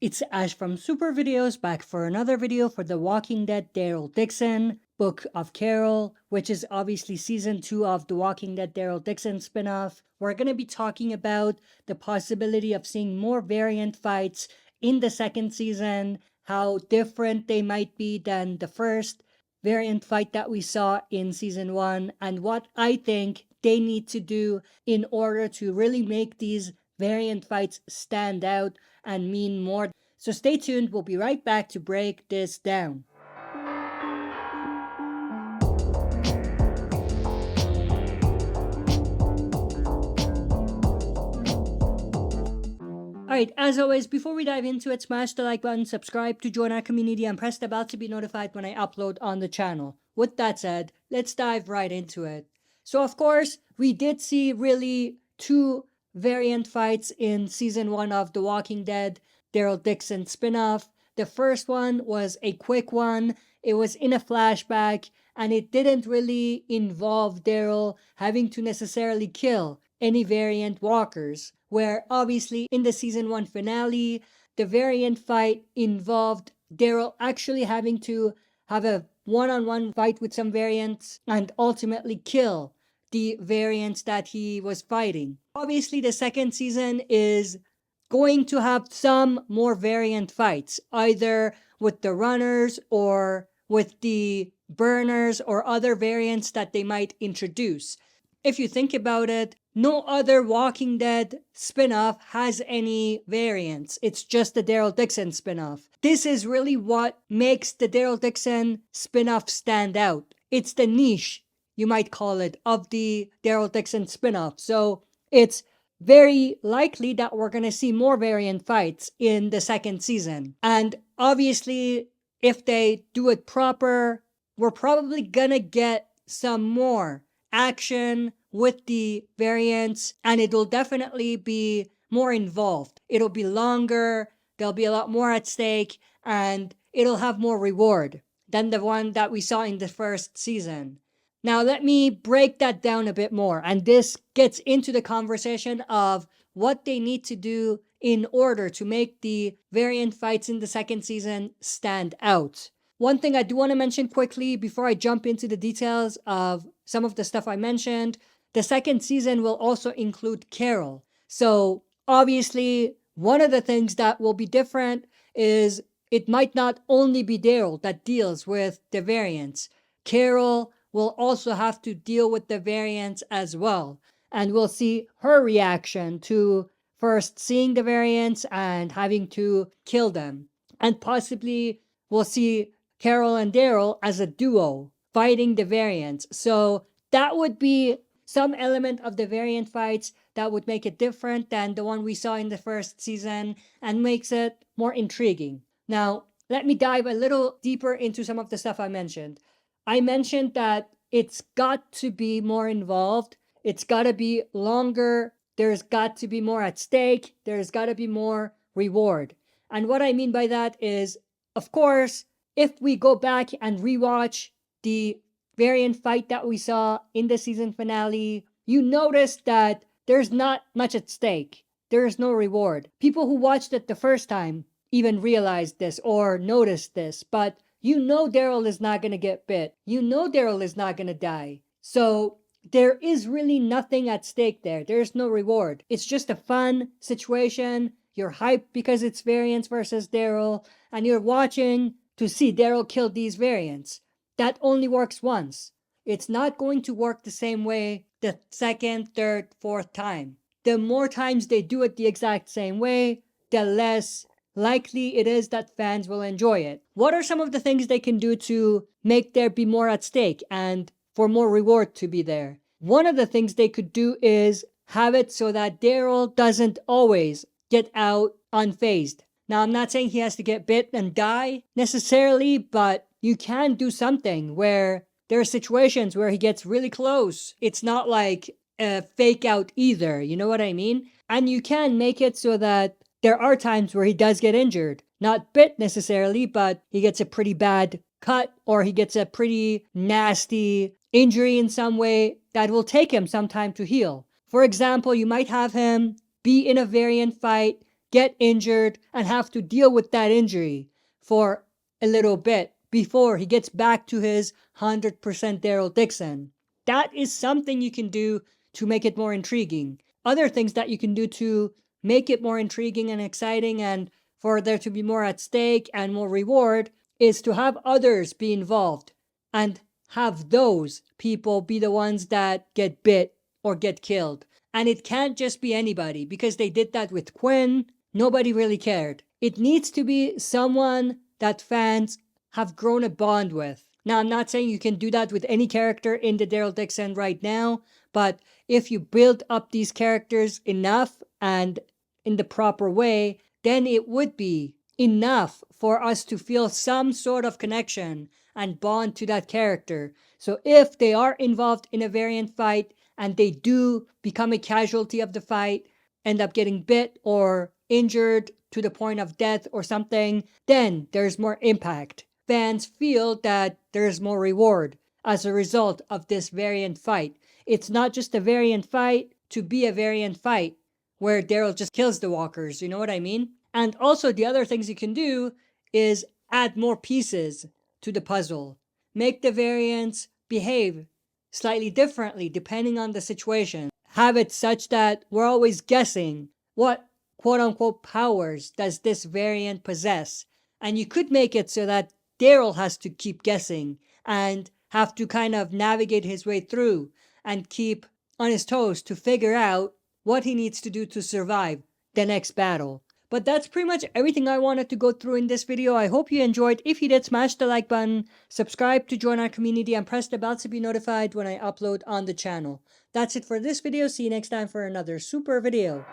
It's Ash from SuperVideos back for another video for The Walking Dead Daryl Dixon, Book of Carol, which is obviously Season 2 of The Walking Dead Daryl Dixon spinoff. We're going to be talking about the possibility of seeing more variant fights in the second season, how different they might be than the first variant fight that we saw in Season 1, and what I think they need to do in order to really make these variant fights stand out and mean more. So stay tuned, we'll be right back to break this down. Alright, as always, before we dive into it, smash the like button, subscribe to join our community, and press the bell to be notified when I upload on the channel. With that said, let's dive right into it. So of course, we did see really two variant fights in Season 1 of The Walking Dead Daryl Dixon spinoff. The first one was a quick one. It was in a flashback, and it didn't really involve Daryl having to necessarily kill any variant walkers, where obviously in the Season 1 finale, the variant fight involved Daryl actually having to have a one-on-one fight with some variants and ultimately kill the variants that he was fighting. Obviously, the second season is going to have some more variant fights, either with the runners or with the burners or other variants that they might introduce. If you think about it, no other Walking Dead spinoff has any variants. It's just the Daryl Dixon spinoff. This is really what makes the Daryl Dixon spinoff stand out. It's the niche, you might call it, of the Daryl Dixon spinoff. So it's very likely that we're going to see more variant fights in the second season. And obviously, if they do it proper, we're probably going to get some more action with the variants, and it'll definitely be more involved. It'll be longer, there'll be a lot more at stake, and it'll have more reward than the one that we saw in the first season. Now, let me break that down a bit more, and this gets into the conversation of what they need to do in order to make the variant fights in the second season stand out. One thing I do want to mention quickly before I jump into the details of some of the stuff I mentioned, the second season will also include Carol. So obviously, one of the things that will be different is it might not only be Daryl that deals with the variants. Carol will also have to deal with the variants as well. And we'll see her reaction to first seeing the variants and having to kill them. And possibly we'll see Carol and Daryl as a duo fighting the variants. So that would be some element of the variant fights that would make it different than the one we saw in the first season and makes it more intriguing. Now, let me dive a little deeper into some of the stuff I mentioned. I mentioned that it's got to be more involved. It's got to be longer. There's got to be more at stake. There's got to be more reward. And what I mean by that is, of course, if we go back and rewatch the variant fight that we saw in the season finale, you notice that there's not much at stake. There is no reward. People who watched it the first time even realized this or noticed this, but you know Daryl is not going to get bit. You know Daryl is not going to die. So there is really nothing at stake there. There's no reward. It's just a fun situation. You're hyped because it's variants versus Daryl, and you're watching to see Daryl kill these variants. That only works once. It's not going to work the same way the second, third, fourth time. The more times they do it the exact same way, the less likely it is that fans will enjoy it. What are some of the things they can do to make there be more at stake and for more reward to be there? One of the things they could do is have it so that Daryl doesn't always get out unfazed. Now, I'm not saying he has to get bit and die necessarily, but you can do something where there are situations where he gets really close. It's not like a fake out either, you know what I mean? And you can make it so that there are times where he does get injured. Not bit necessarily, but he gets a pretty bad cut or he gets a pretty nasty injury in some way that will take him some time to heal. For example, you might have him be in a variant fight, get injured, and have to deal with that injury for a little bit before he gets back to his 100% Daryl Dixon. That is something you can do to make it more intriguing. Other things that you can do to make it more intriguing and exciting and for there to be more at stake and more reward is to have others be involved and have those people be the ones that get bit or get killed. And it can't just be anybody, because they did that with Quinn. Nobody really cared. It needs to be someone that fans have grown a bond with. Now, I'm not saying you can do that with any character in the Daryl Dixon right now, but if you build up these characters enough and in the proper way, then it would be enough for us to feel some sort of connection and bond to that character. So if they are involved in a variant fight and they do become a casualty of the fight, end up getting bit or injured to the point of death or something, then there's more impact. Fans feel that there's more reward as a result of this variant fight. It's not just a variant fight to be a variant fight where Daryl just kills the walkers, you know what I mean? And also the other things you can do is add more pieces to the puzzle. Make the variants behave slightly differently depending on the situation. Have it such that we're always guessing what quote-unquote powers does this variant possess. And you could make it so that Daryl has to keep guessing and have to kind of navigate his way through and keep on his toes to figure out what he needs to do to survive the next battle. But that's pretty much everything I wanted to go through in this video. I hope you enjoyed. If you did, smash the like button, subscribe to join our community, and press the bell to be notified when I upload on the channel. That's it for this video. See you next time for another super video.